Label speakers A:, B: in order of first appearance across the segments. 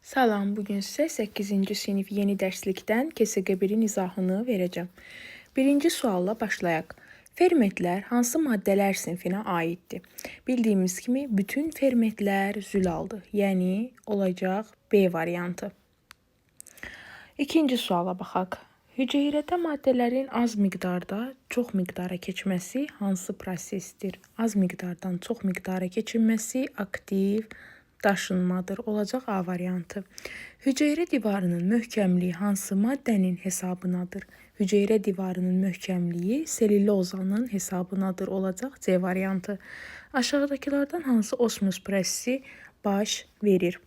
A: Salam, bugün sizə 8-ci sinif yeni dərslikdən KSQ1-in izahını verəcəm. Birinci sualla başlayaq. Fermentlər hansı maddələr sinfinə aiddir? Bildiyimiz kimi, bütün fermentlər zülaldır, yəni olacaq B variantı. İkinci suala baxaq. Hüceyrədə maddələrin az miqdarda çox miqdara keçməsi hansı prosesdir? Az miqdardan çox miqdara keçilməsi aktiv daşınmadır. Olacaq A variantı. Hüceyrə divarının möhkəmliyi hansı maddənin hesabınadır? Hüceyrə divarının möhkəmliyi selülozanın hesabınadır. Olacaq C variantı. Aşağıdakılardan hansı osmos prosesi baş verir?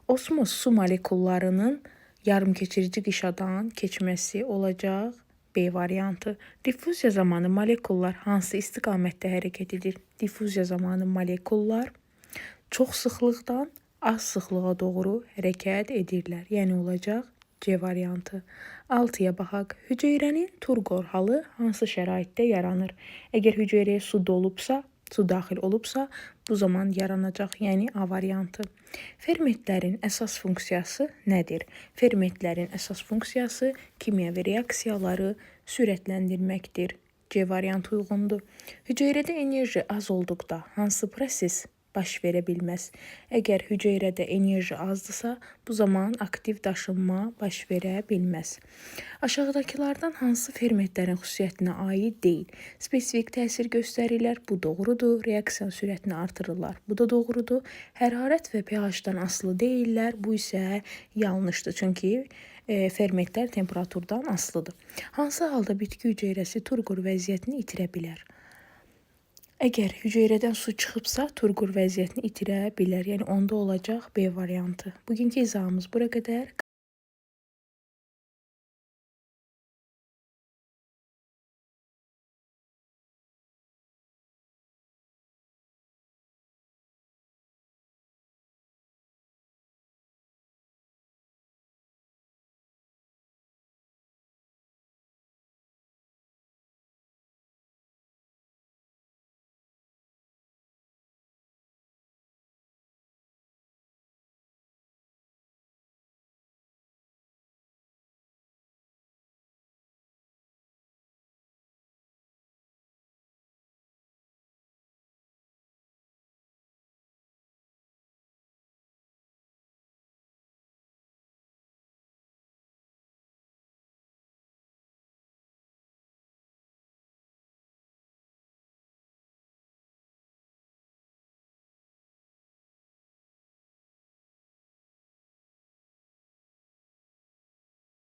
A: Osmos su molekullarının yarımkeçirici qişadan keçməsi olacaq B variantı. Diffuziya zamanı molekullar hansı istiqamətdə hərəkət edir? Diffuziya zamanı molekullar çox sıxlıqdan az sıxlığa doğru hərəkət edirlər. Yəni olacaq C variantı. 6-ya baxaq. Hüceyrənin turqor halı hansı şəraitdə yaranır? Əgər hüceyrəyə su dolubsa, su daxil olubsa, bu zaman yaranacaq, yəni A variantı. Fermentlərin əsas funksiyası nədir? Fermentlərin əsas funksiyası kimyəvi reaksiyaları sürətləndirməkdir. C variantı uyğundur. Hüceyrədə enerji az olduqda hansı proses baş verə bilməz? Əgər hüceyrədə enerji azdırsa, bu zaman aktiv daşınma baş verə bilməz. Aşağıdakılardan hansı fermentlərin xüsusiyyətinə aid deyil? Spesifik təsir göstərirlər, bu doğrudur. Reaksiya sürətini artırırlar, bu da doğrudur. Hərarət və pH-dan asılı deyillər, bu isə yanlışdır. Çünki fermentlər temperaturdan asılıdır. Hansı halda bitki hüceyrəsi turqor vəziyyətini itirə bilər? Əgər hüceyrədən su çıxıbsa, turqor vəziyyətini itirə bilər. Yəni onda olacaq B variantı. Bugünkü izahımız bura qədər.